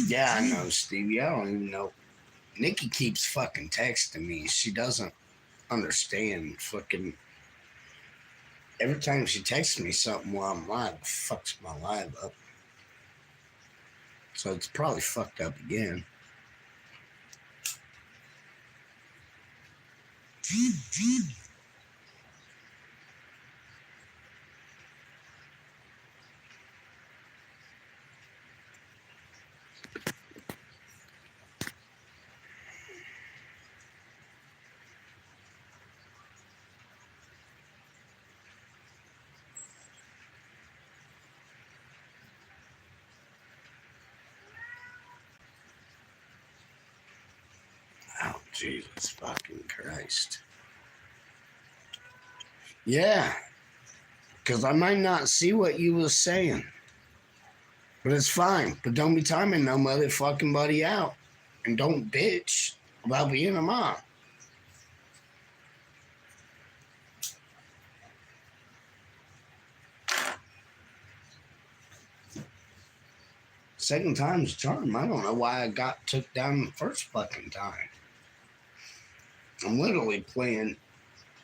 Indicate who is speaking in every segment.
Speaker 1: Yeah, I know, Stevie. I don't even know. Nikki keeps fucking texting me. She doesn't understand fucking. Every time she texts me something while I'm live, it fucks my live up. So it's probably fucked up again. Oh, Jesus fucking Christ. Yeah, because I might not see what you was saying. But it's fine. But don't be timing no motherfucking buddy out. And don't bitch about being a mom. Second time's a charm. I don't know why I got took down the first fucking time. I'm literally playing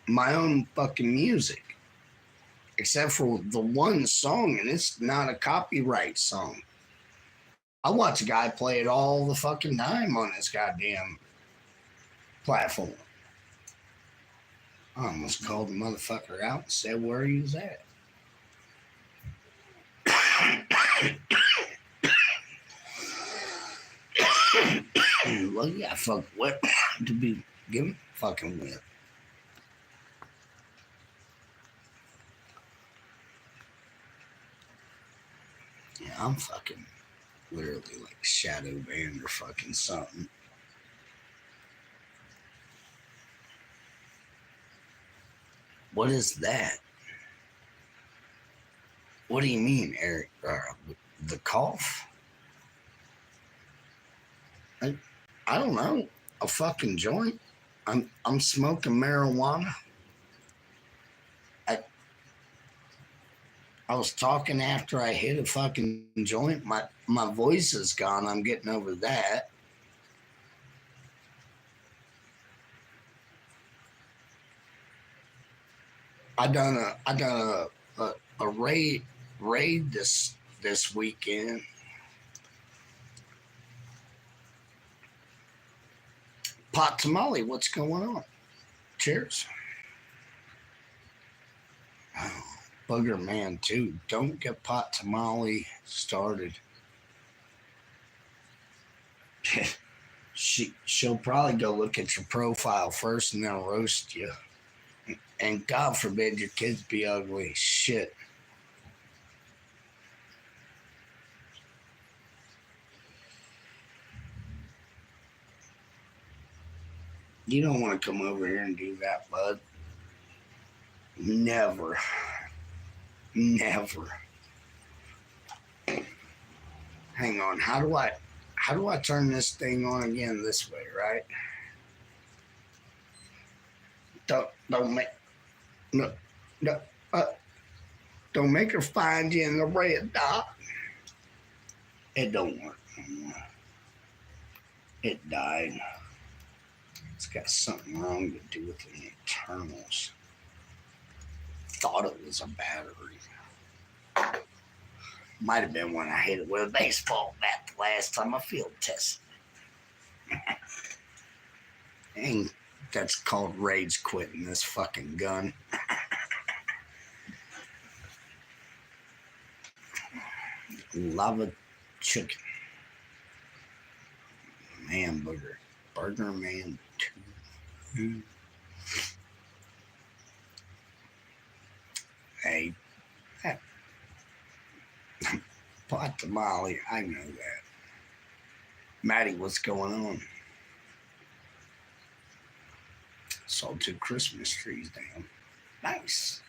Speaker 1: my own fucking music. Except for the one song, and it's not a copyright song. I watch a guy play it all the fucking time on this goddamn platform. I almost called the motherfucker out and said where he was at. Well, yeah, fuck what to be given fucking with. Yeah, I'm fucking literally like shadow banned or fucking something. What is that? What do you mean, Eric? The cough? I, I don't know. A fucking joint. I'm smoking marijuana. I I was talking after I hit a fucking joint. My voice is gone. I'm getting over that. I done a raid this weekend. Pot tamale, what's going on? Cheers. Oh, Booger man too. Don't get pot tamale started. She'll probably go look at your profile first and then roast you. And God forbid your kids be ugly. Shit. You don't want to come over here and do that, bud. Never. Never. Hang on. How do I turn this thing on again this way, right? Don't make no no don't make her find you in the red dot. It don't work anymore. It died. It's got something wrong to do with the internals. Thought it was a battery. Might have been when I hit it with a baseball bat the last time I field tested. And that's called rage quitting this fucking gun. Lava chicken. Man booger. Burger man 2. Hey, that pot tamale, I know that. Maddie, what's going on? Saw 2 Christmas trees down. Nice.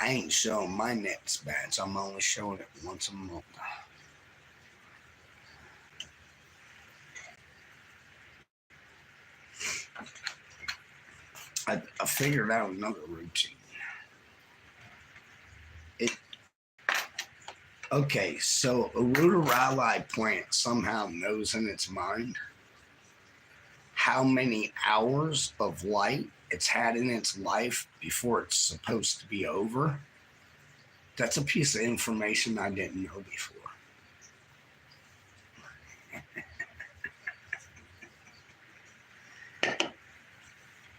Speaker 1: I ain't showing my next batch. I'm only showing it once a month. I figured out another routine. It Okay, so a Ruderali plant somehow knows in its mind how many hours of light it's had in its life before it's supposed to be over. That's a piece of information I didn't know before.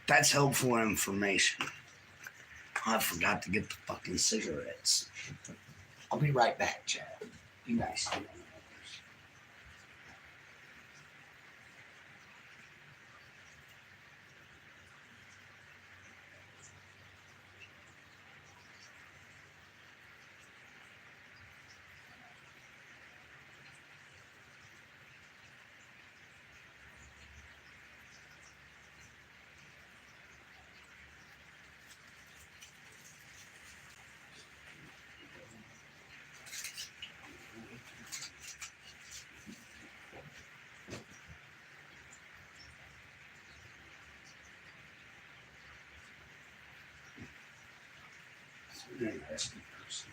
Speaker 1: That's helpful information. I forgot to get the fucking cigarettes. I'll be right back, Chad. You guys stay on the interesting person.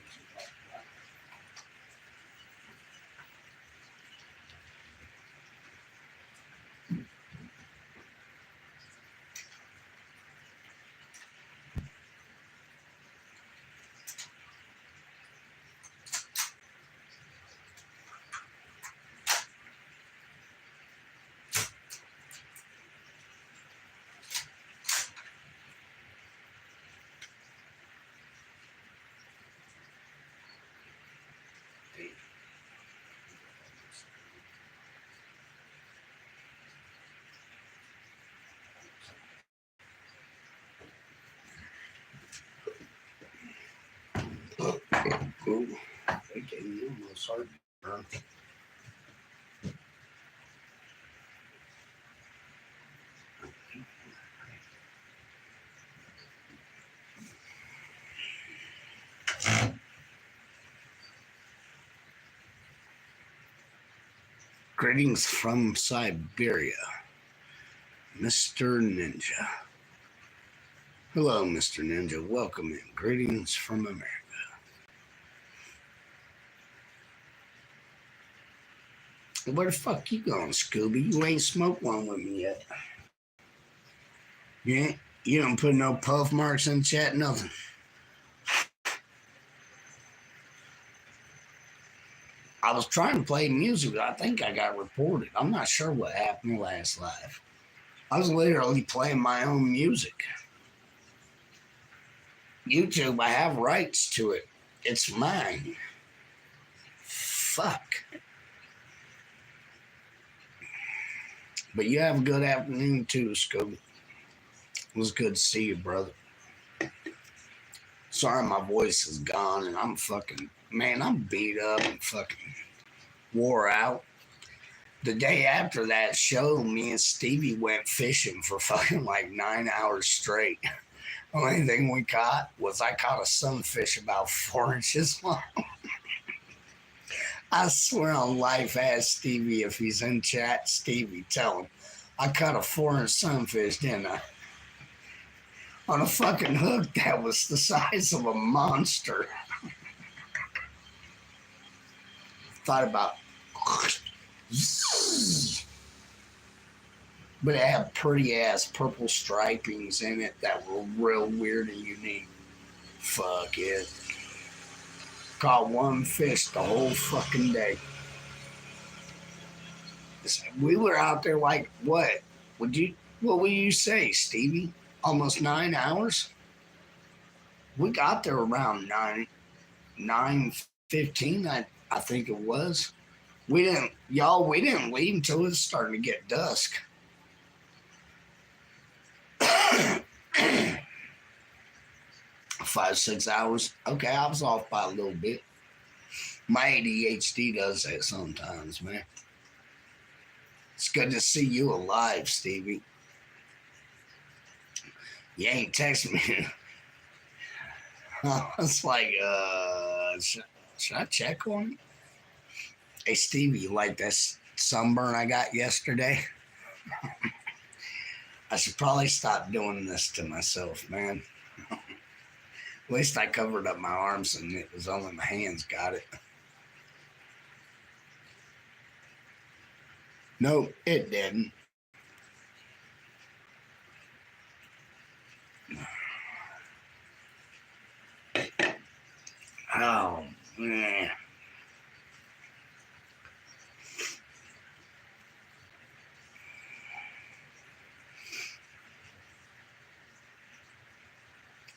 Speaker 1: Ooh, they gave me almost heartburn. Greetings from Siberia, Mr. Ninja. Hello, Mr. Ninja. Welcome in. Greetings from America. Where the fuck you going, Scooby? You ain't smoked one with me yet. You don't put no puff marks in the chat, nothing. I was trying to play music, but I think I got reported. I'm not sure what happened last live. I was literally playing my own music. YouTube, I have rights to it. It's mine. Fuck. But you have a good afternoon too, Scooby. It was good to see you, brother. Sorry my voice is gone and I'm beat up and fucking wore out. The day after that show, me and Stevie went fishing for fucking like 9 hours straight. The only thing we caught was I caught a sunfish about 4 inches long. I swear on life, ask Stevie if he's in chat. Stevie, tell him. I caught a 4-inch sunfish, didn't I? On a fucking hook that was the size of a monster. Thought about, but it had pretty ass purple stripings in it that were real weird and unique. Fuck it. Caught one fish the whole fucking day. We were out there like, what would you say, Stevie? Almost 9 hours? We got there around 9:15, I think it was. We didn't leave until it was starting to get dusk. 5-6 hours. Okay, I was off by a little bit. My ADHD does that sometimes, man. It's good to see you alive, Stevie. You ain't texting me. I was like, should I check on it? Hey, Stevie, you like that sunburn I got yesterday? I should probably stop doing this to myself, man. At least I covered up my arms and it was only my hands got it. Nope, it didn't. Oh, man.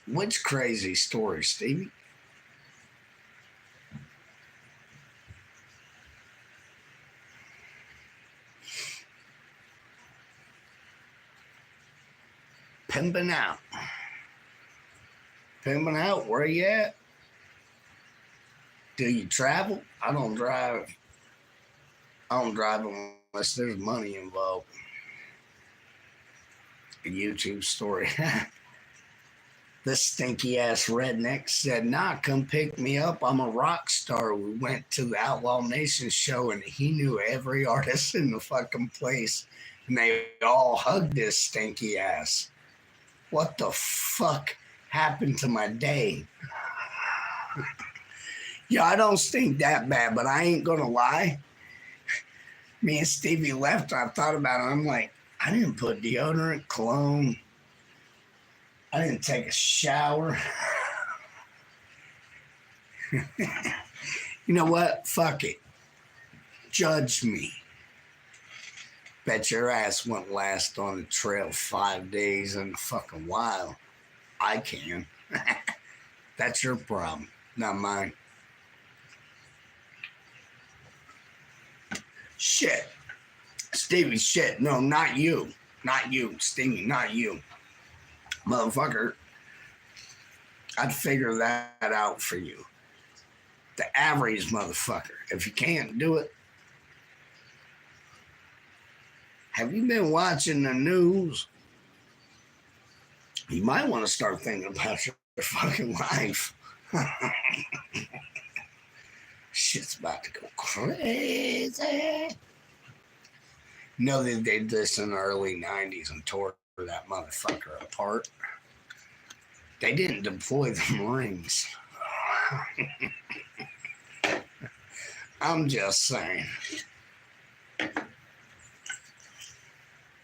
Speaker 1: Which crazy story, Stevie? Pimping out. Pimping out, where you at? Do you travel? I don't drive. I don't drive unless there's money involved. A YouTube story. This stinky ass redneck said, "Nah, come pick me up. I'm a rock star." We went to the Outlaw Nation show and he knew every artist in the fucking place. And they all hugged this stinky ass. What the fuck happened to my day? Yeah, I don't stink that bad, but I ain't gonna lie. Me and Stevie left. I thought about it. I'm like, I didn't put deodorant, cologne. I didn't take a shower. You know what? Fuck it. Judge me. Bet your ass won't last on the trail 5 days in a fucking while. I can. That's your problem, not mine. Shit. Stevie, shit. No, not you. Not you, Stevie, not you. Motherfucker, I'd figure that out for you. The average motherfucker. If you can't do it, have you been watching the news? You might want to start thinking about your fucking life. Shit's about to go crazy. No, they did this in the early 90s and tore that motherfucker apart. They didn't deploy the Marines. I'm just saying.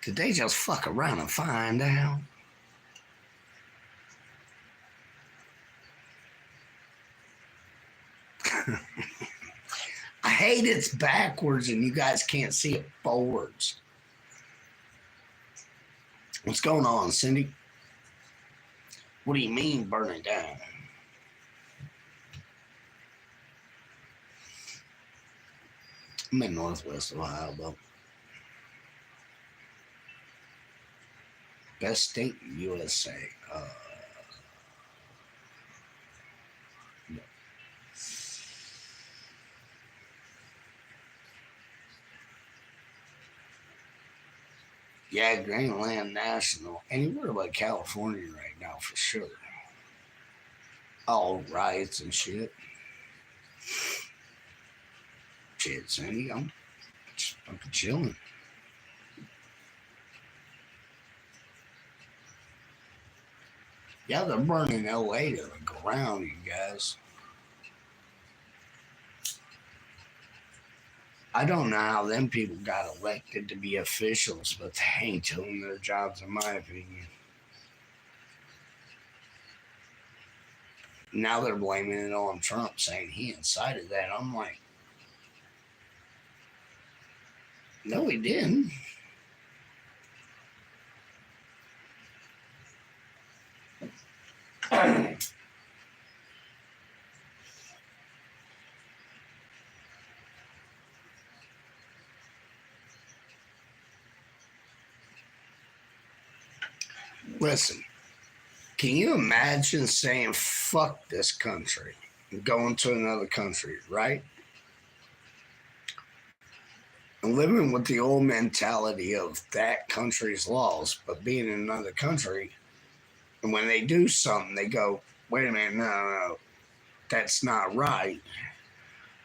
Speaker 1: Did they just fuck around and find out? I hate it's backwards and you guys can't see it forwards. What's going on, Cindy? What do you mean burning down? I'm in Northwest Ohio, though. Best state in USA. Yeah, Greenland National. Anywhere but California right now, for sure. All riots and shit. Shit, Sandy, I'm just fucking chilling. Yeah, they're burning LA to the ground, you guys. I don't know how them people got elected to be officials, but they ain't doing their jobs, in my opinion. Now they're blaming it on Trump, saying he incited that. I'm like, no, he didn't. Listen, can you imagine saying fuck this country and going to another country, right? And living with the old mentality of that country's laws, but being in another country, and when they do something, they go, Wait a minute, no. That's not right.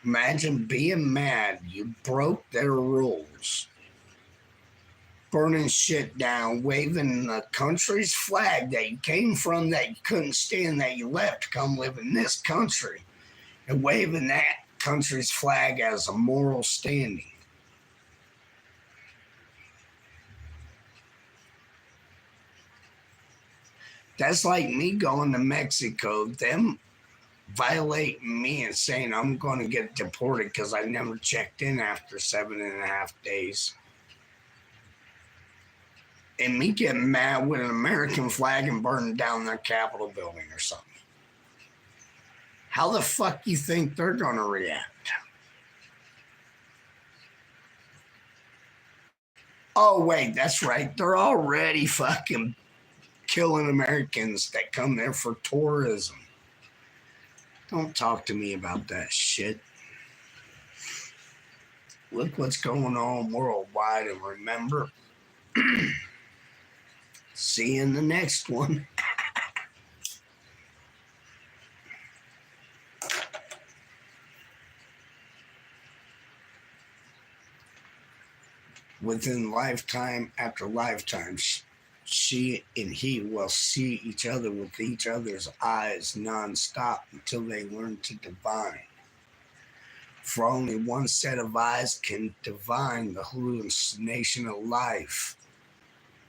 Speaker 1: Imagine being mad you broke their rules, burning shit down, waving the country's flag that you came from, that you couldn't stand, that you left to come live in this country, and waving that country's flag as a moral standing. That's like me going to Mexico, them violating me and saying I'm going to get deported because I never checked in after 7.5 days. And me getting mad with an American flag and burning down their Capitol building or something. How the fuck you think they're going to react? Oh, wait, that's right. They're already fucking killing Americans that come there for tourism. Don't talk to me about that shit. Look what's going on worldwide, and remember, see you in the next one. Within lifetime after lifetime, she and he will see each other with each other's eyes nonstop until they learn to divine. For only one set of eyes can divine the hallucination of life,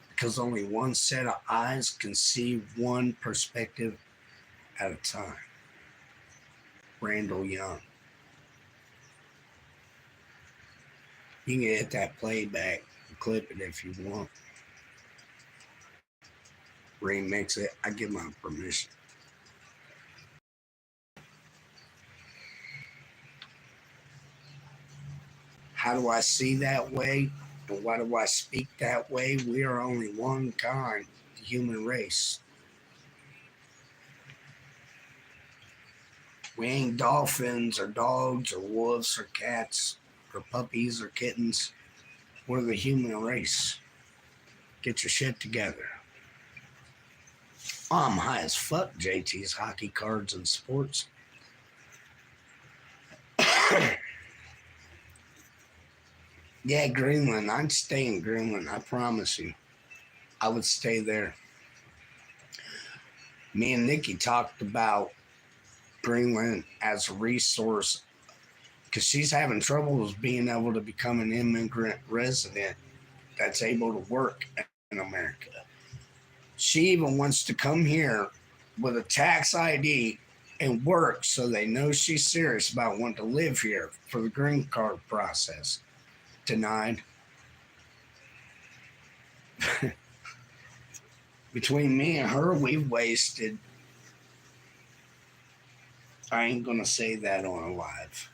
Speaker 1: because only one set of eyes can see one perspective at a time. Randall Young. You can hit that playback and clip it if you want. Remix it. I give my permission. How do I see that way? And why do I speak that way? We are only one kind, the human race. We ain't dolphins or dogs or wolves or cats or puppies or kittens. We're the human race. Get your shit together. I'm high as fuck, JT's hockey cards and sports. Yeah, Greenland. I'd stay in Greenland. I promise you. I would stay there. Me and Nikki talked about Greenland as a resource because she's having troubles being able to become an immigrant resident that's able to work in America. She even wants to come here with a tax ID and work so they know she's serious about wanting to live here for the green card process. Denied. Between me and her, we've wasted, I ain't gonna say that on a live,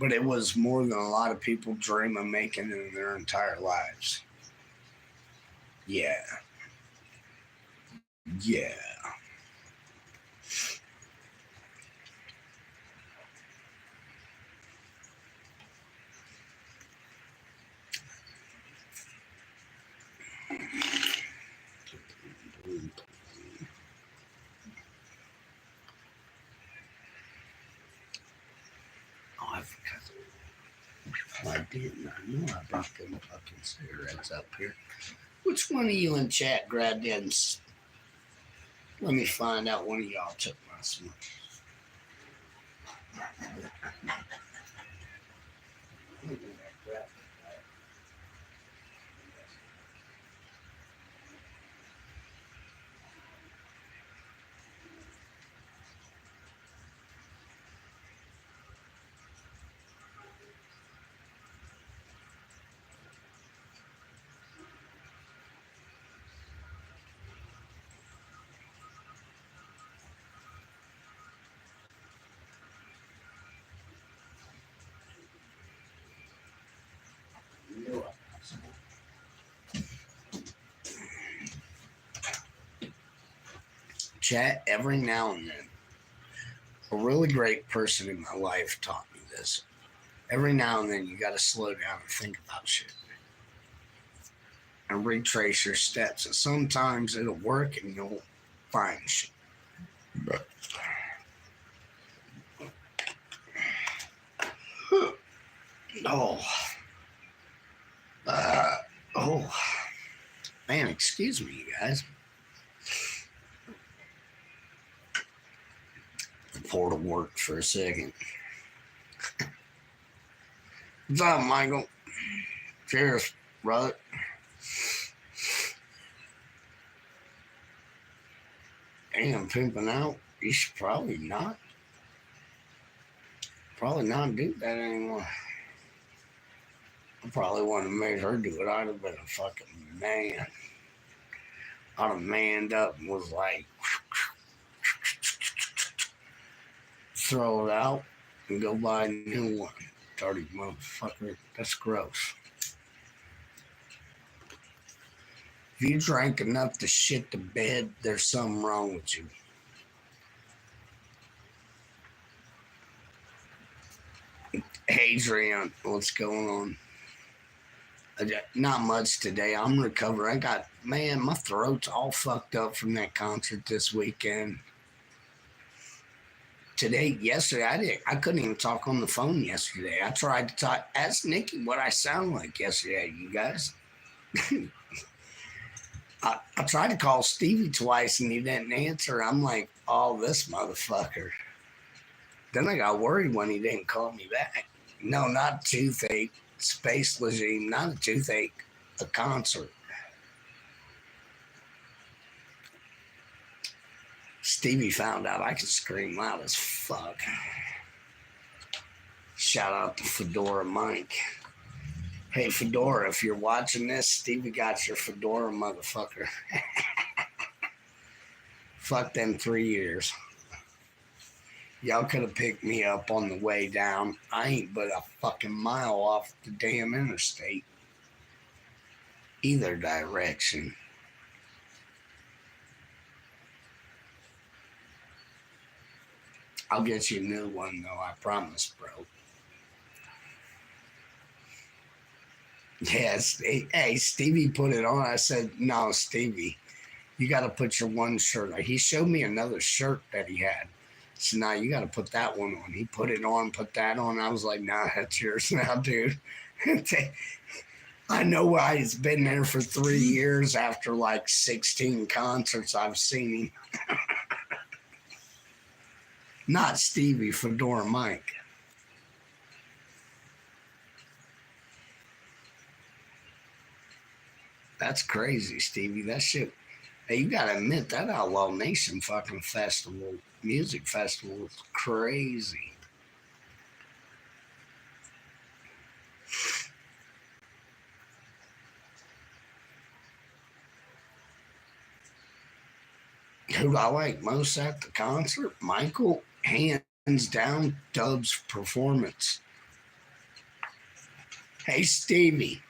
Speaker 1: but it was more than a lot of people dream of making in their entire lives. Yeah. Yeah. Oh, I forgot. I didn't. I know I brought them fucking cigarettes up here. Which one of you in chat grabbed them? Let me find out one of y'all took my smoke. Chat, every now and then, a really great person in my life taught me this. Every now and then, you got to slow down and think about shit and retrace your steps. And sometimes it'll work and you'll find shit. Oh, uh, oh, man, excuse me, you guys. The portal worked for a second. What's up, Michael? Cheers, brother. Damn, pimping out. You should probably not do that anymore. I probably wouldn't have made her do it. I'd have been a fucking man. I'd have manned up and was like, throw it out and go buy a new one. Dirty motherfucker. That's gross. If you drank enough to shit the bed, there's something wrong with you. Adrian, what's going on? Not much today. I'm recovering. My throat's all fucked up from that concert this weekend. Yesterday, I couldn't even talk on the phone yesterday. I tried to talk, ask Nikki what I sound like yesterday, you guys. I tried to call Stevie twice and he didn't answer. I'm like, oh, this motherfucker. Then I got worried when he didn't call me back. No, not toothache. Space regime, not a toothache, a concert. Stevie found out I could scream loud as fuck. Shout out to Fedora Mike. Hey, Fedora, if you're watching this, Stevie got your Fedora, motherfucker. Fuck them 3 years. Y'all could have picked me up on the way down. I ain't but a fucking mile off the damn interstate. Either direction. I'll get you a new one, though, I promise, bro. Yes. Hey, Stevie put it on. I said, no, Stevie, you got to put your one shirt on. He showed me another shirt that he had. So now you got to put that one on. He put it on, put that on. I was like, nah, that's yours now, dude. I know why he's been there for 3 years after like 16 concerts I've seen him. Not Stevie, Fedora Mike. That's crazy, Stevie. That shit. Hey, you gotta admit that Outlaw Nation fucking festival, music festival, was crazy. Who I like most at the concert? Michael, hands down, Dub's performance. Hey, Stevie.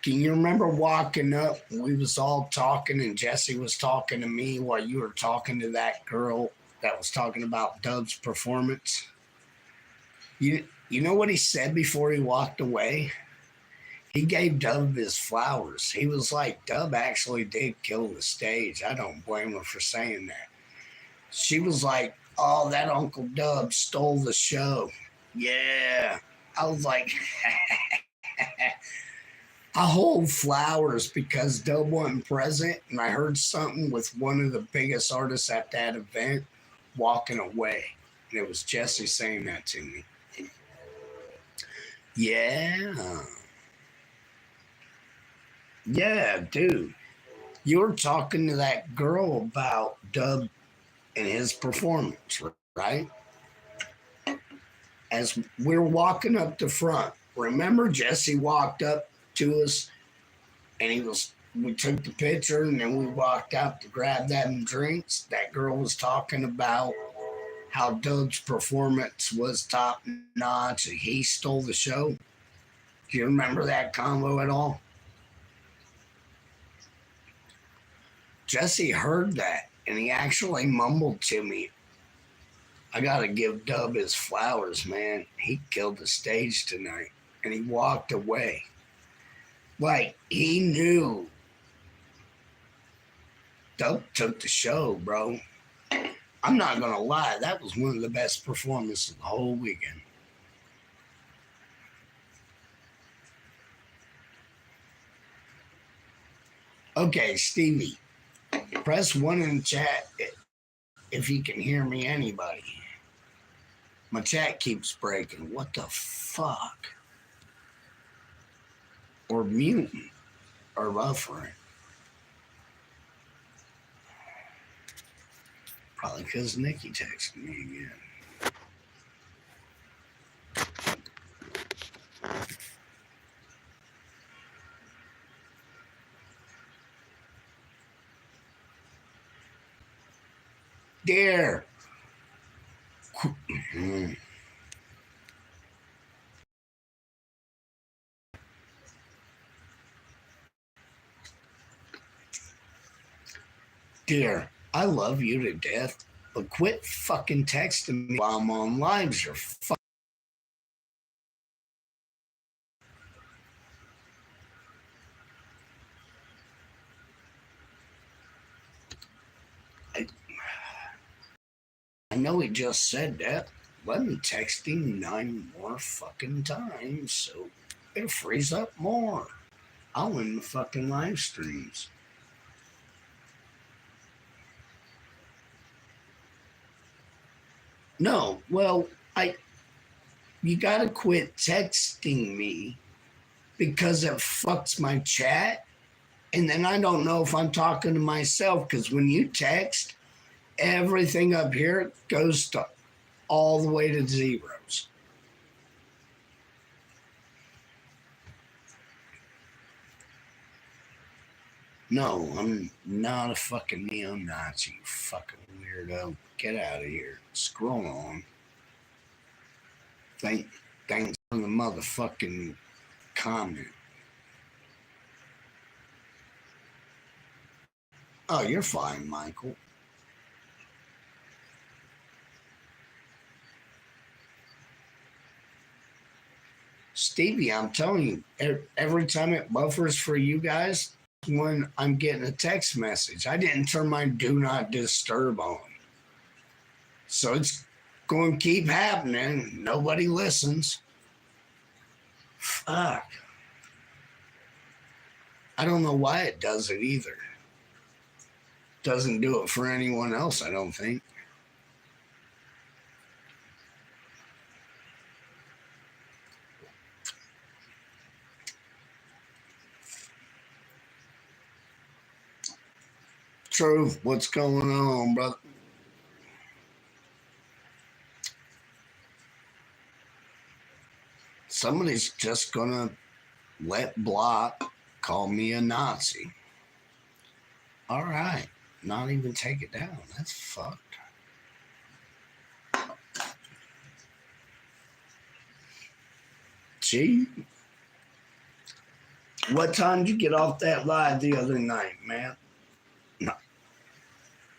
Speaker 1: Can you remember walking up? We was all talking, and Jesse was talking to me while you were talking to that girl that was talking about Dub's performance. You know what he said before he walked away? He gave Dub his flowers. He was like, Dub actually did kill the stage. I don't blame her for saying that. She was like, oh, that Uncle Dub stole the show. Yeah. I was like, I hold flowers because Dub wasn't present, and I heard something with one of the biggest artists at that event walking away. And it was Jesse saying that to me. Yeah. Yeah, dude. You were talking to that girl about Dub and his performance, right? As we're walking up the front, remember Jesse walked up to us and we took the picture and then we walked out to grab them drinks. That girl was talking about how Dub's performance was top notch and he stole the show. Do you remember that convo at all? Jesse heard that and he actually mumbled to me, I gotta give Dub his flowers, man. He killed the stage tonight. And he walked away. Like, he knew Dub took the show, bro. I'm not gonna lie, that was one of the best performances of the whole weekend. Okay, Stevie, press one in the chat if you can hear me, anybody. My chat keeps breaking. What the fuck? Or muting or buffering. Probably because Nikki texted me again. Dear. Dear, I love you to death, but quit fucking texting me while I'm on lives. You're fuck. I, I know he just said that. Let me text him 9 more fucking times so it frees up more. I'll win the fucking live streams. No, well, you gotta quit texting me because it fucks my chat. And then I don't know if I'm talking to myself because when you text, everything up here goes to all the way to zeros. No, I'm not a fucking neo-Nazi, you fucking weirdo. Get out of here. Scroll on. Thanks for the motherfucking comment. Oh, you're fine, Michael. Stevie, I'm telling you, every time it buffers for you guys, when I'm getting a text message, I didn't turn my do not disturb on. So it's going to keep happening. Nobody listens. Fuck. I don't know why it does it either. Doesn't do it for anyone else, I don't think. Truth, what's going on, brother? Somebody's just gonna let Block call me a Nazi. All right, not even take it down. That's fucked. Gee, what time did you get off that live the other night, man? No.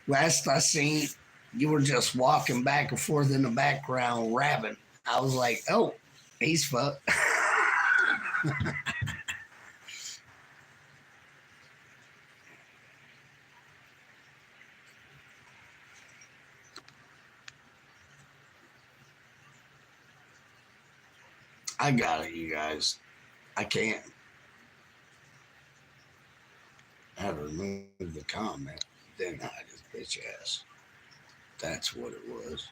Speaker 1: Last I seen, you were just walking back and forth in the background rapping. I was like, oh, he's fucked. I got it, you guys. I can't. I had to remove the comment. Then hide his bitch ass. That's what it was.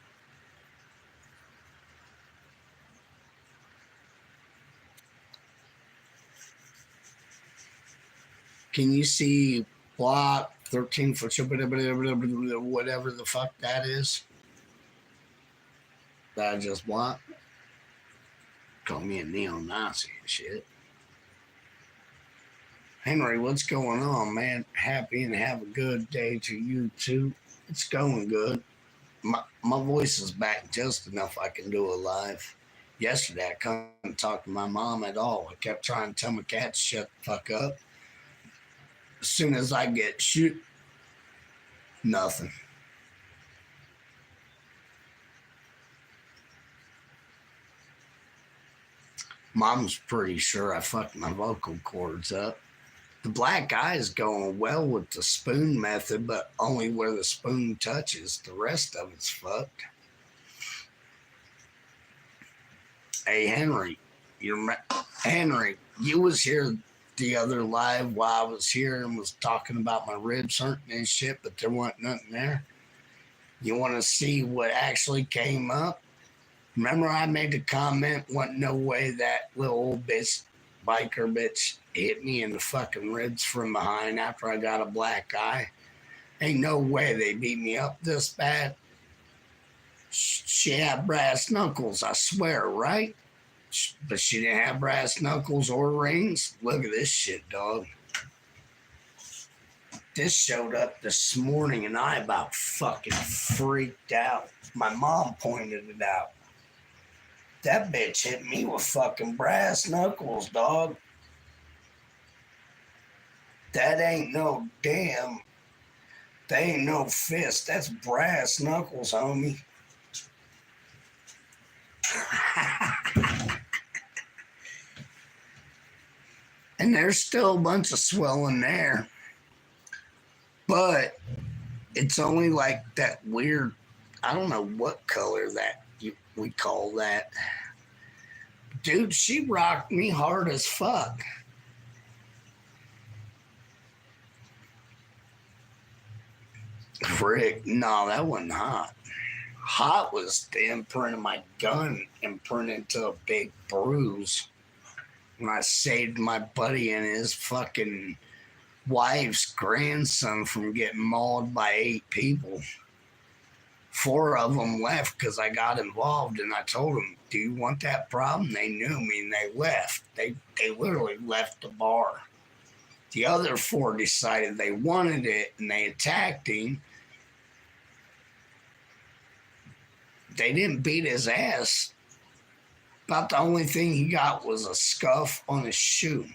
Speaker 1: Can you see Block 13 for whatever the fuck that is? That I just blocked? Call me a neo-Nazi and shit. Henry, what's going on, man? Happy and have a good day to you too. It's going good. My voice is back just enough I can do a live. Yesterday I couldn't talk to my mom at all. I kept trying to tell my cat to shut the fuck up. As soon as I get shoot, nothing. Mom's pretty sure I fucked my vocal cords up. The black eye is going well with the spoon method, but only where the spoon touches. The rest of it's fucked. Hey Henry, Henry, you was here the other live while I was here and was talking about my ribs hurting and shit, but there wasn't nothing there. You want to see what actually came up? Remember I made the comment, wasn't no way that little old bitch, biker bitch, hit me in the fucking ribs from behind after I got a black eye. Ain't no way they beat me up this bad. She had brass knuckles, I swear, right? But she didn't have brass knuckles or rings. Look at this shit, dog. This showed up this morning and I about fucking freaked out. My mom pointed it out. That bitch hit me with fucking brass knuckles, dog. That ain't no damn. That ain't no fist. That's brass knuckles, homie. And there's still a bunch of swelling there. But it's only like that weird, I don't know what color that we call that. Dude, she rocked me hard as fuck. Frick, no, that wasn't hot. Hot was the imprint of my gun imprinted to a big bruise when I saved my buddy and his fucking wife's grandson from getting mauled by 8 people. 4 of them left because I got involved, and I told them, do you want that problem? They knew me and they left. They literally left the bar. The other 4 decided they wanted it and they attacked him. They didn't beat his ass. About the only thing he got was a scuff on his shoe.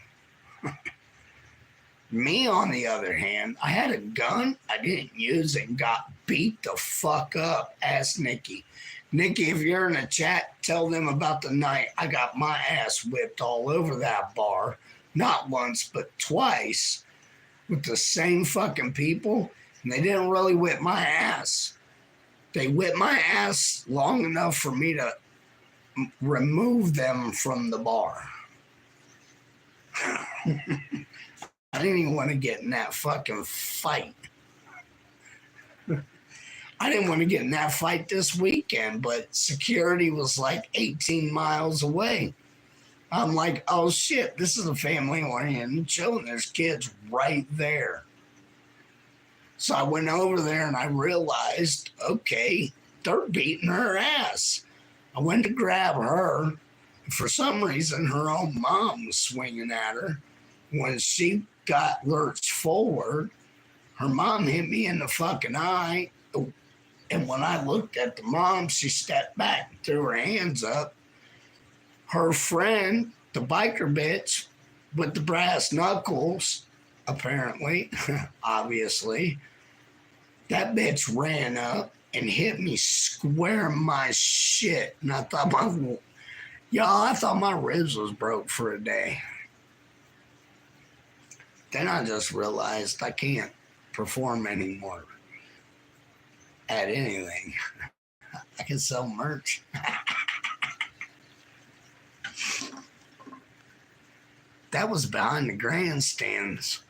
Speaker 1: Me, on the other hand, I had a gun. I didn't use it and got beat the fuck up. Ask Nikki. Nikki, if you're in the chat, tell them about the night I got my ass whipped all over that bar. Not once, but twice. With the same fucking people. And they didn't really whip my ass. They whipped my ass long enough for me to remove them from the bar. I didn't even want to get in that fucking fight. I didn't want to get in that fight this weekend, but security was like 18 miles away. I'm like, oh shit, this is a family-oriented show and there's kids right there. So I went over there and I realized, okay, they're beating her ass. I went to grab her. For some reason, her own mom was swinging at her. When she got lurched forward, her mom hit me in the fucking eye. And when I looked at the mom, she stepped back and threw her hands up. Her friend, the biker bitch with the brass knuckles, apparently, obviously, that bitch ran up and hit me square in my shit. And I thought I thought my ribs was broke for a day. Then I just realized I can't perform anymore at anything. I can sell merch. That was behind the grandstands.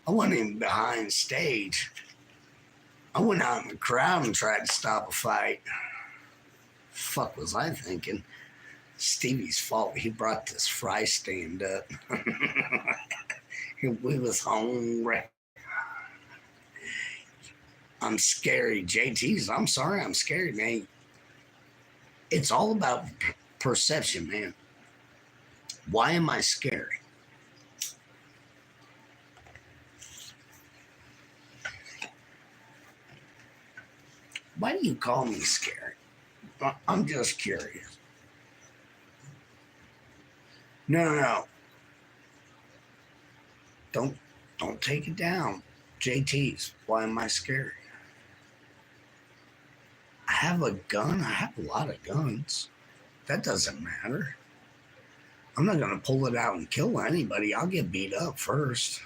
Speaker 1: I wasn't even behind stage. I went out in the crowd and tried to stop a fight. Fuck was I thinking? Stevie's fault. He brought this fry stand up. We was hungry. I'm scary. JT's, I'm sorry, I'm scary, man. It's all about perception, man. Why am I scary? Why do you call me scary? I'm just curious. No. Don't take it down. JT's, why am I scary? I have a gun. I have a lot of guns. That doesn't matter. I'm not going to pull it out and kill anybody. I'll get beat up first.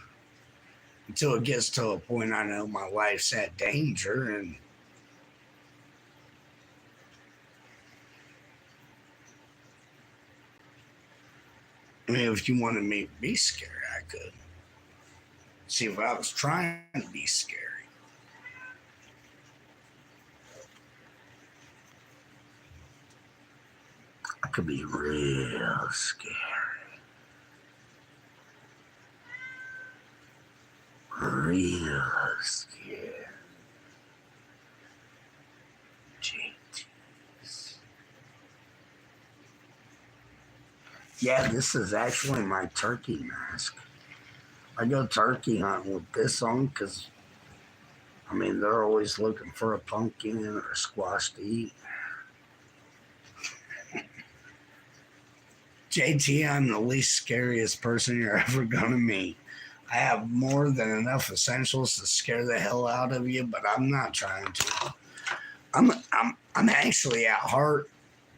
Speaker 1: until it gets to a point I know my life's at danger. And I mean, if you wanted me to be scary, I could. See, if I was trying to be scary, I could be real scary. Real scared. JTs. Yeah, this is actually my turkey mask. I go turkey hunting with this on because, I mean, they're always looking for a pumpkin or a squash to eat. JT, I'm the least scariest person you're ever going to meet. I have more than enough essentials to scare the hell out of you, but I'm not trying to. I'm actually at heart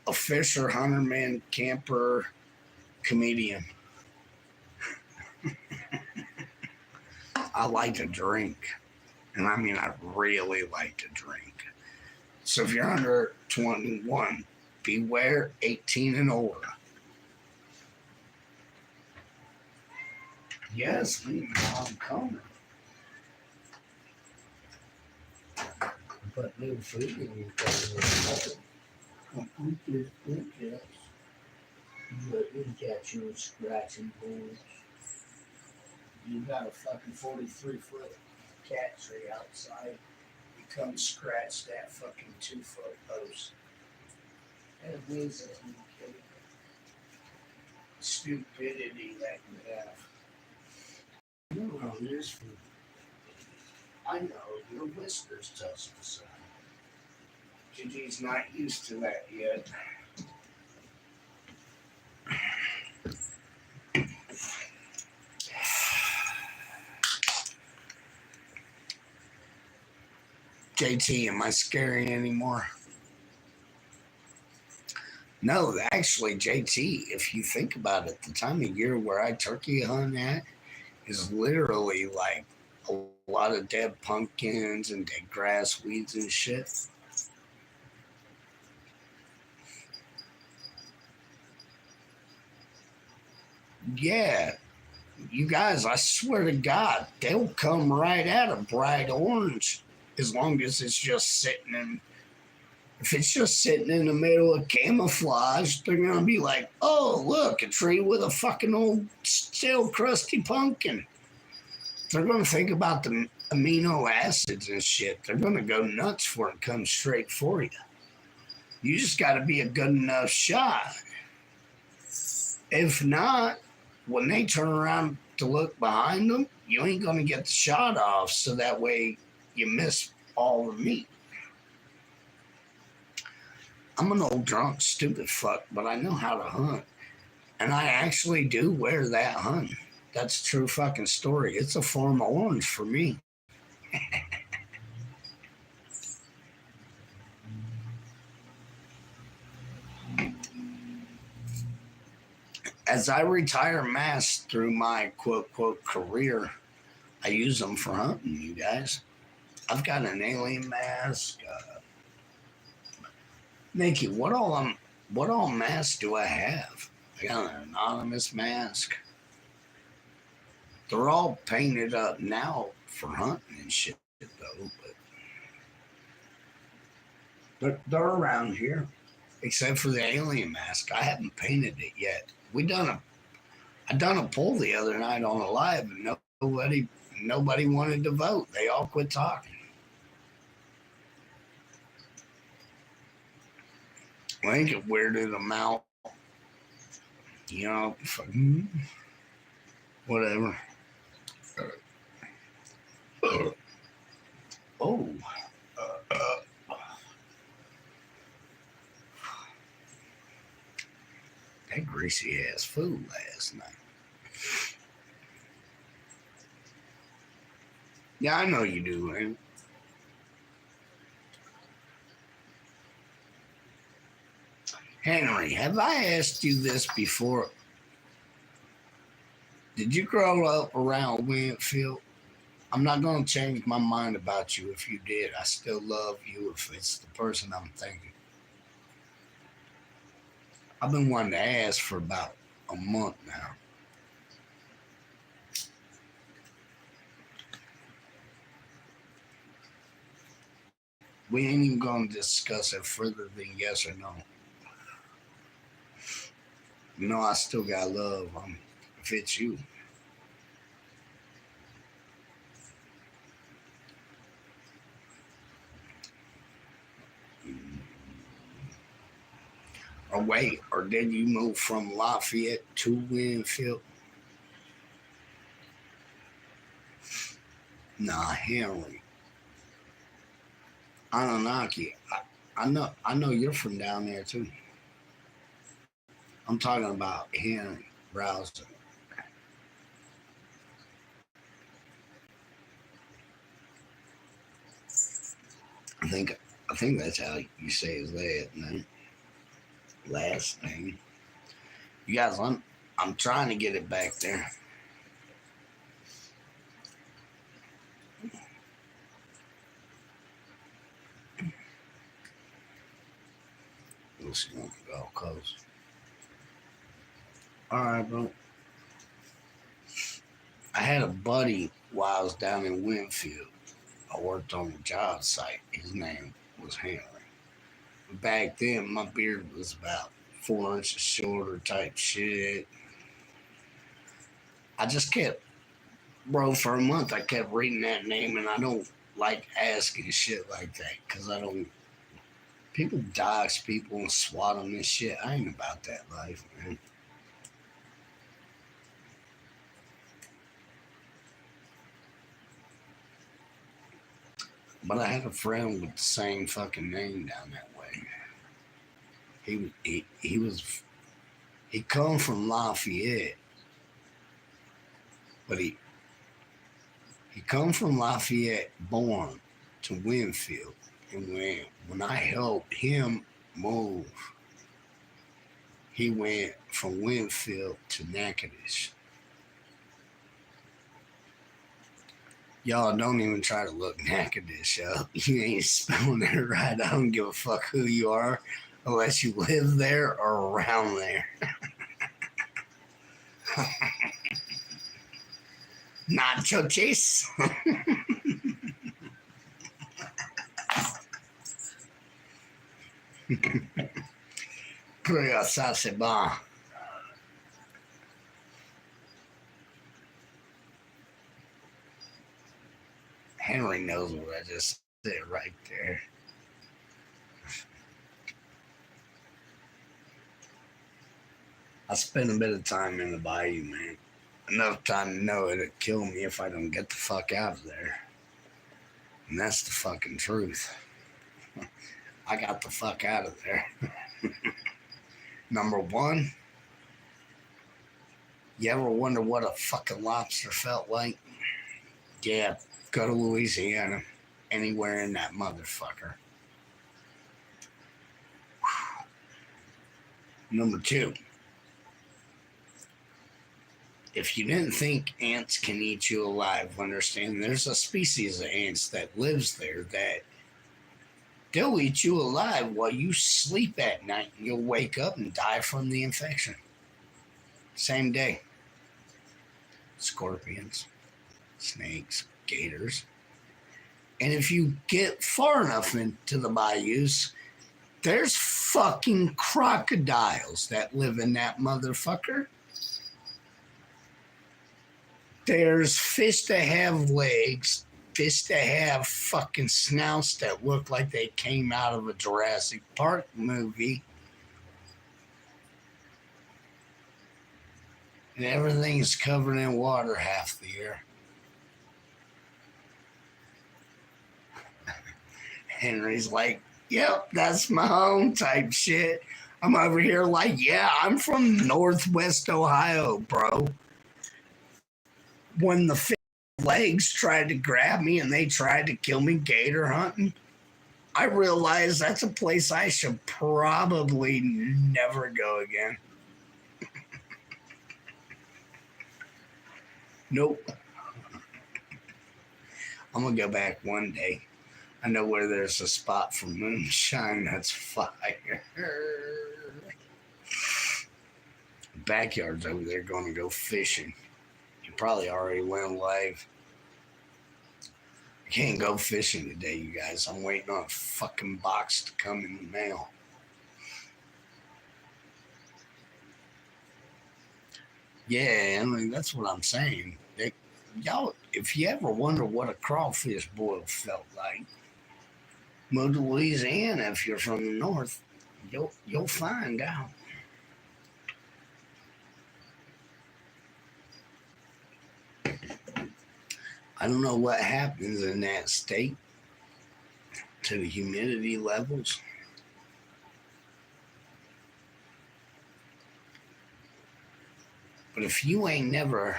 Speaker 1: a fisher, hunter, man, camper, comedian. I like to drink, and I mean I really like to drink. So if you're under 21, beware 18 and older. Yes, I'm coming. But new food in you guys. Yes. But you got your scratching boards. You got a fucking 43-foot cat tree outside. You come scratch that fucking 2-foot post. That means that you can stupidity that you have. You know how it is for you. I know your whiskers touch the sun. Gigi's not used to that yet. JT, am I scary anymore? No, actually, JT, if you think about it, the time of year where I turkey hunt at is literally like a lot of dead pumpkins and dead grass, weeds, and shit. Yeah, you guys, I swear to God, they'll come right out of bright orange as long as it's just sitting in. If it's just sitting in the middle of camouflage, they're gonna be like, "Oh, look, a tree with a fucking old, stale, crusty pumpkin." They're gonna think about the amino acids and shit. They're gonna go nuts for it and come straight for you. You just got to be a good enough shot. If not, when they turn around to look behind them, you ain't gonna get the shot off, so that way you miss all the meat. I'm an old drunk, stupid fuck, but I know how to hunt. And I actually do wear that hunt. That's a true fucking story. It's a form of orange for me. As I retire masks through my quote quote career, I use them for hunting, you guys. I've got an alien mask. Nikki, what all masks do I have? I got an anonymous mask. They're all painted up now for hunting and shit, though. But they're around here, except for the alien mask. I haven't painted it yet. I done a poll the other night on a live, and nobody wanted to vote. They all quit talking. I think it weirded them out. You know, whatever. Oh, that greasy ass food last night. Yeah, I know you do, man. Henry, have I asked you this before? Did you grow up around Winfield? I'm not going to change my mind about you if you did. I still love you if it's the person I'm thinking. I've been wanting to ask for about a month now. We ain't even going to discuss it further than yes or no. No, I still got love. If it's you. Or wait, or did you move from Lafayette to Winfield? Nah, Henry. Anunnaki. I know you're from down there too. I'm talking about Henry Browser. I think I think that's how you say his last name. Last name. You guys, I'm trying to get it back there. We'll see when we go close. All right, bro. I had a buddy while I was down in Winfield. I worked on a job site. His name was Henry. Back then, my beard was about 4 inches shorter type shit. I just kept, bro, for a month, I kept reading that name, and I don't like asking shit like that because I don't. People dox people and swat them and shit. I ain't about that life, man. But I had a friend with the same fucking name down that way. He come from Lafayette, but he come from Lafayette, born to Winfield, and when I helped him move, he went from Winfield to Natchitoches. Y'all don't even try to look Natchitoches up. You ain't spelling it right. I don't give a fuck who you are, unless you live there or around there. Nacho cheese. Puis ça c'est bon. Henry knows what I just said right there. I spent a bit of time in the bayou, man. Enough time to know it'd kill me if I don't get the fuck out of there. And that's the fucking truth. I got the fuck out of there. Number one, you ever wonder what a fucking lobster felt like? Yeah, go to Louisiana, anywhere in that motherfucker. Number two, if you didn't think ants can eat you alive, understand there's a species of ants that lives there that they'll eat you alive while you sleep at night and you'll wake up and die from the infection. Same day. Scorpions, snakes, gators. And if you get far enough into the bayous, there's fucking crocodiles that live in that motherfucker. There's fish that have legs, fish that have fucking snouts that look like they came out of a Jurassic Park movie. And everything's covered in water half the year. Henry's like, yep, that's my home type shit. I'm over here like, yeah, I'm from Northwest Ohio, bro. When the legs tried to grab me and they tried to kill me gator hunting, I realized that's a place I should probably never go again. Nope. I'm gonna go back one day. I know where there's a spot for moonshine that's fire. Backyard's over there gonna go fishing. You probably already went live. I can't go fishing today, you guys. I'm waiting on a fucking box to come in the mail. Yeah, I mean that's what I'm saying. Y'all, if you ever wonder what a crawfish boil felt like, move to Louisiana if you're from the north. You'll find out. I don't know what happens in that state to the humidity levels. But if you ain't never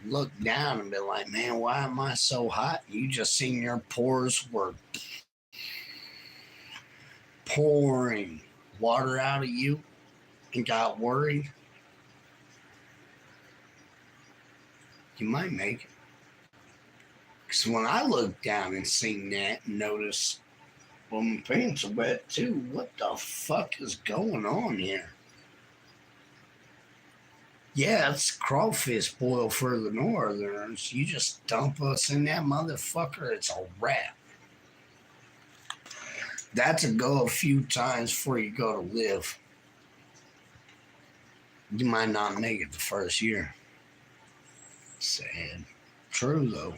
Speaker 1: looked down and been like, man, why am I so hot? You just seen your pores were pouring water out of you and got worried, you might make it. Because when I looked down and seen that and noticed, well, my pants are wet too. What the fuck is going on here? Yeah, it's crawfish boil for the northerners. You just dump us in that motherfucker, it's a wrap. That's a go a few times before you go to live. You might not make it the first year. Sad. True, though.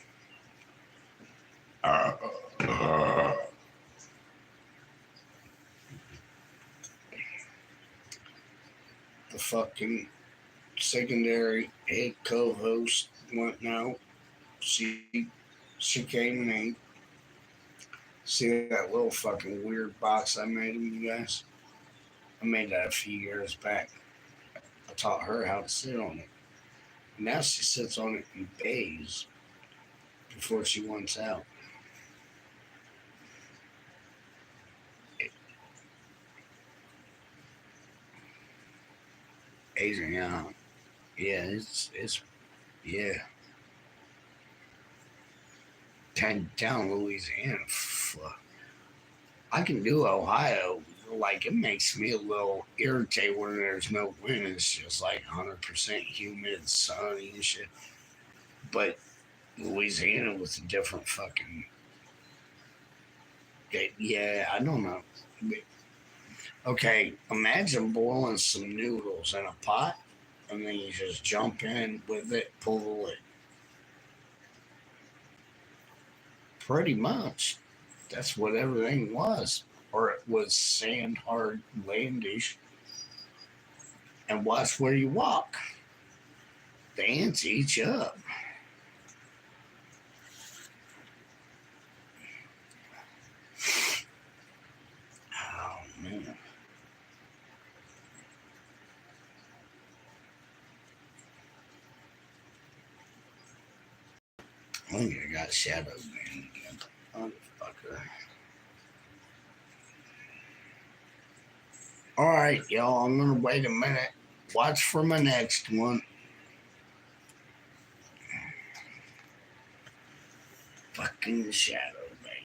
Speaker 1: The fucking secondary head co-host went out. She came and ate. See that little fucking weird box I made of you guys? I made that a few years back. I taught her how to sit on it. Now she sits on it and bathes before she wants out. Asian, yeah. Yeah, it's yeah. Down Louisiana, fuck. I can do Ohio. Like it makes me a little irritated when there's no wind. It's just like 100% humid, sunny and shit. But Louisiana was a different fucking. Yeah, I don't know. Okay, imagine boiling some noodles in a pot, and then you just jump in with it, pull the lid. Pretty much, that's what everything was, or it was sand hard landish. And watch where you walk. The ants eat you up. Oh man. I think I got shadow man again. Motherfucker. Alright, y'all, I'm gonna wait a minute. Watch for my next one. Fucking shadow.